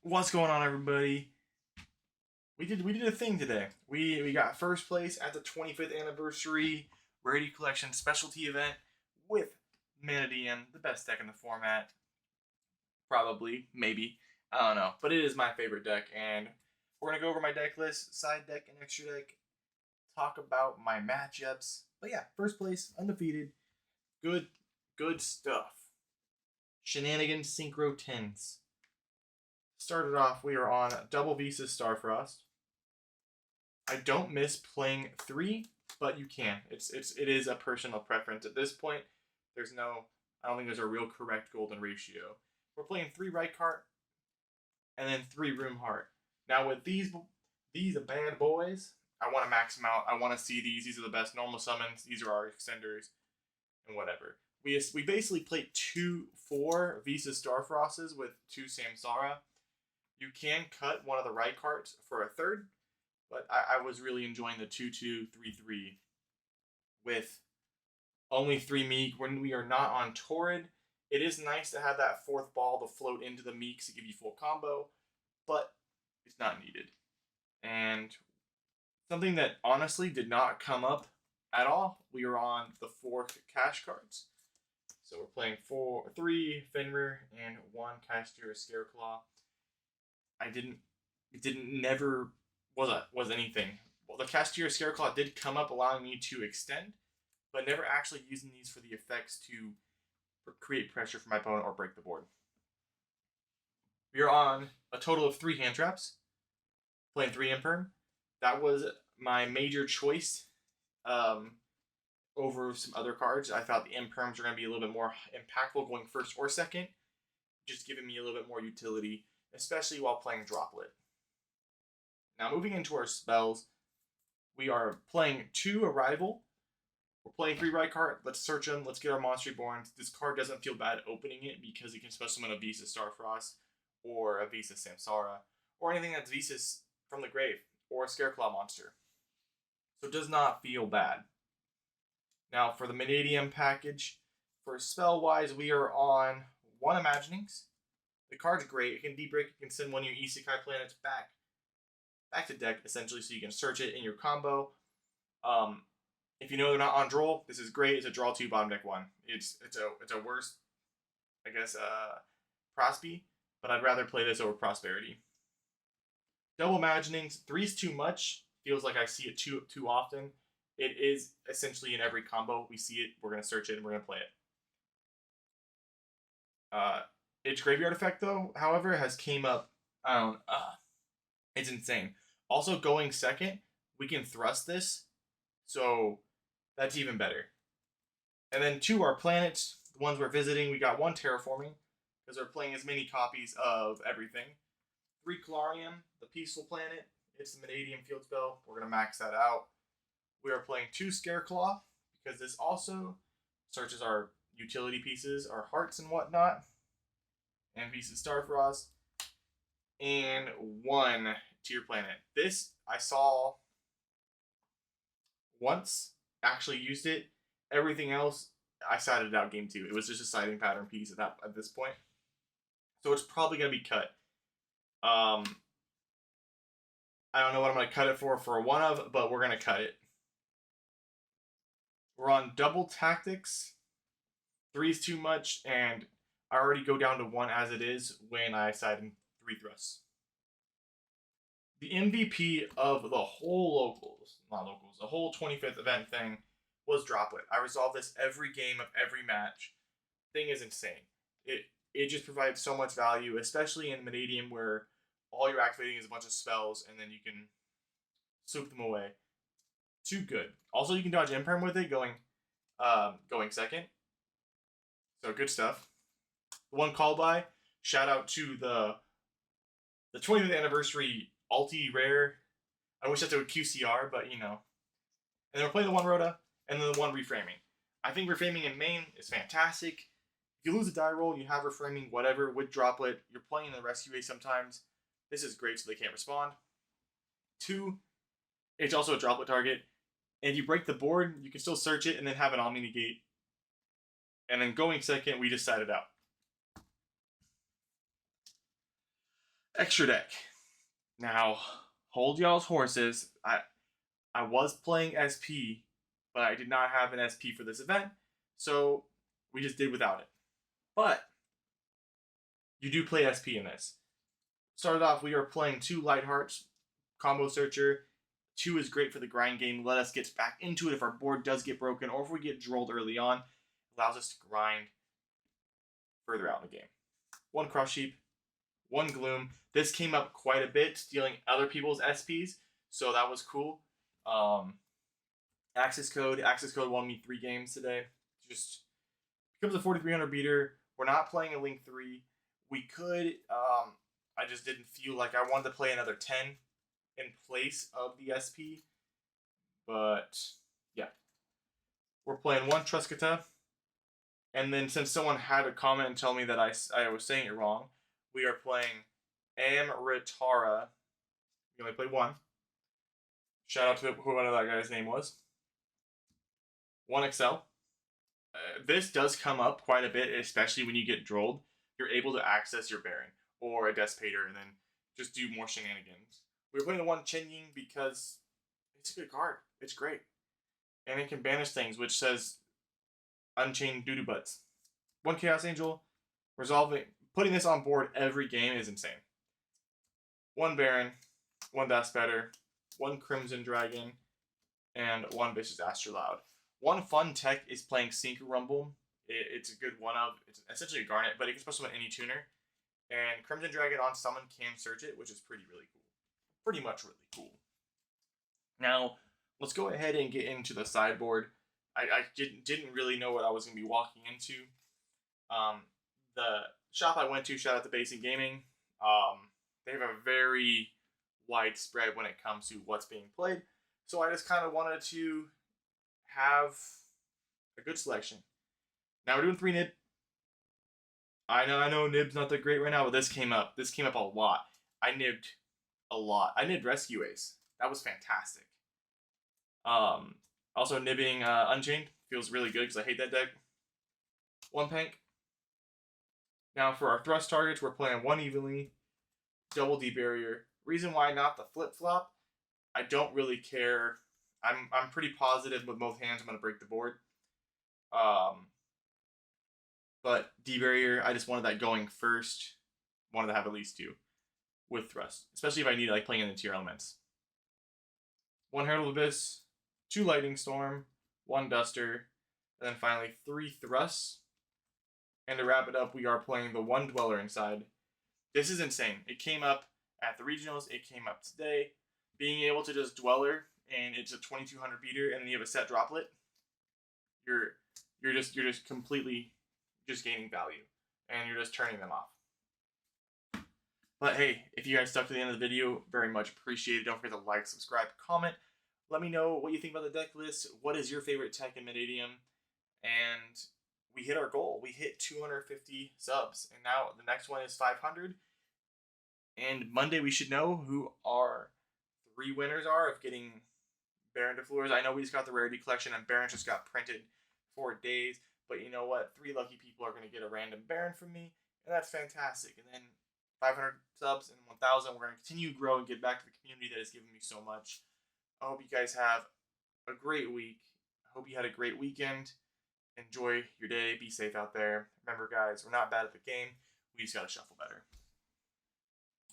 What's going on, everybody? We did a thing today. We got first place at the 25th anniversary Rarity Collection specialty event with Mannadium, the best deck in the format. Probably, maybe, I don't know, but it is my favorite deck, and we're gonna go over my deck list, side deck, and extra deck. Talk about my matchups. But yeah, first place, undefeated, good, good stuff. Shenanigans Synchro 10s. Started off, we are on double Visa Starfrost. I don't miss playing three, but you can. It is a personal preference at this point. There's no, I don't think there's a real correct golden ratio. We're playing three right card and then three room heart. Now with these bad boys, I want to max them out. I want to see these. These are the best normal summons. These are our extenders and whatever. We basically played four Visa Starfrostes with two Samsara. You can cut one of the right cards for a third, but I was really enjoying the 2-2-3-3 with only 3 Meek. When we are not on Torrid, it is nice to have that fourth ball to float into the Meeks to give you full combo, but it's not needed. And something that honestly did not come up at all, we are on the 4 cash cards. So we're playing 3 Fenrir and 1 Caster Scareclaw. Never was anything. Well, the Castier Scareclaw did come up, allowing me to extend, but never actually using these for the effects to create pressure for my opponent or break the board. We are on a total of 3 hand traps, playing 3 Imperm. That was my major choice over some other cards. I thought the Imperms are going to be a little bit more impactful going first or second, just giving me a little bit more utility, especially while playing Droplet. Now moving into our spells, we are playing 2 Arrival. We're playing 3 right card. Let's search them. Let's get our Monster Reborn. This card doesn't feel bad opening it because it can spell summon a Visa Starfrost or a Visa Samsara or anything that's Visas from the grave or a Scareclaw monster. So it does not feel bad. Now for the Mannadium package, for spell-wise, we are on 1 Imaginings. The card's great. It can deep break. It can send one of your Isekai planets back to deck, essentially, so you can search it in your combo. If you know they're not on draw, this is great. It's a draw 2 bottom deck 1. It's a worse, I guess, Prosby, but I'd rather play this over Prosperity. Double Imaginings, 3's too much. Feels like I see it too often. It is essentially in every combo. We see it, we're going to search it, and we're going to play it. Its graveyard effect, though, however, has came up. It's insane. Also, going second, we can thrust this, so that's even better. And then 2 are planets, the ones we're visiting. We got 1 Terraforming, because we're playing as many copies of everything. 3 Calarium, the peaceful planet. It's the Mannadium field spell. We're going to max that out. We are playing 2 Scareclaw, because this also searches our utility pieces, our hearts and whatnot. And Visa Starfrost. And 1 Tier Planet. This I saw once, actually used it. Everything else, I sided out game 2. It was just a siding pattern piece at this point. So it's probably going to be cut. I don't know what I'm going to cut it for a 1 of, but we're going to cut it. We're on double Tactics. 3's too much, and I already go down to 1 as it is when I side in 3 thrusts. The MVP of the whole the whole 25th event thing was Droplet. I resolve this every game of every match. Thing is insane. It just provides so much value, especially in Mannadium where all you're activating is a bunch of spells and then you can swoop them away. Too good. Also, you can dodge Imperm with it going second. So good stuff. 1 call by. Shout out to the 20th anniversary Alti Rare. I wish that's a QCR, but you know. And then we're playing the 1 Rhoda, and then the 1 Reframing. I think Reframing in main is fantastic. If you lose a die roll, you have Reframing, whatever, with Droplet. You're playing the Rescue A sometimes. This is great so they can't respond. 2, it's also a Droplet target. And if you break the board, you can still search it and then have an Omni Negate. And then going second, we just side it out. Extra deck. Now, hold y'all's horses. I was playing SP, but I did not have an SP for this event, so we just did without it. But you do play SP in this. Started off, we are playing 2 Light Hearts, Combo Searcher. 2 is great for the grind game. Let us get back into it if our board does get broken or if we get drolled early on. It allows us to grind further out in the game. 1 Cross Sheep, 1 Gloom. This came up quite a bit, stealing other people's SPs, so that was cool. Access Code won me 3 games today. Just becomes a 4,300 beater. We're not playing a Link 3. We could, I just didn't feel like I wanted to play another 10 in place of the SP. But, yeah. We're playing 1 Truscata. And then since someone had a comment and tell me that I was saying it wrong, we are playing Amritara. We only played 1. Shout out to whoever that guy's name was. 1 Excel. This does come up quite a bit, especially when you get drolled. You're able to access your Baron or a Despater and then just do more shenanigans. We're playing the 1 Chen Ying because it's a good card. It's great. And it can banish things, which says Unchained Doodoo Butts. 1 Chaos Angel. Putting this on board every game is insane. 1 Baron, 1 Despater, 1 Crimson Dragon, and 1 Vicious Astrolabe. One fun tech is playing Sync Rumble. It's a good one of. It's essentially a Garnet, but it can special summon any tuner. And Crimson Dragon on summon can search it, which is really cool. Pretty much really cool. Now, let's go ahead and get into the sideboard. I didn't really know what I was going to be walking into. The shop I went to, shout out to Basic Gaming, they have a very wide spread when it comes to what's being played. So I just kind of wanted to have a good selection. Now we're doing 3 nib. I know nib's not that great right now, but this came up. This came up a lot. I nibbed a lot. I nibbed Rescue Ace. That was fantastic. Also nibbing Unchained feels really good because I hate that deck. 1 Pank. Now for our thrust targets, we're playing 1 Evenly, double D Barrier. Reason why not the flip flop, I don't really care. I'm pretty positive with both hands I'm gonna break the board. But D Barrier, I just wanted that going first. Wanted to have at least 2 with thrust, especially if I need like playing in the tier elements. 1 Herald Abyss, 2 Lightning Storm, 1 Duster, and then finally 3 thrusts. And to wrap it up, we are playing the 1 Dweller inside. This is insane. It came up at the regionals. It came up today. Being able to just Dweller and it's a 2200 beater, and then you have a set droplet. You're just completely just gaining value, and you're just turning them off. But hey, if you guys stuck to the end of the video, very much appreciated. Don't forget to like, subscribe, comment. Let me know what you think about the deck list. What is your favorite tech in Mannadium? And we hit our goal. We hit 250 subs, and now the next one is 500. And Monday we should know who our 3 winners are of getting Baron de Fleurs. I know we just got the rarity collection, and Baron just got printed 4 days. But you know what? 3 lucky people are going to get a random Baron from me, and that's fantastic. And then 500 subs and 1,000. We're going to continue to grow and get back to the community that has given me so much. I hope you guys have a great week. I hope you had a great weekend. Enjoy your day. Be safe out there. Remember, guys, we're not bad at the game. We just got to shuffle better.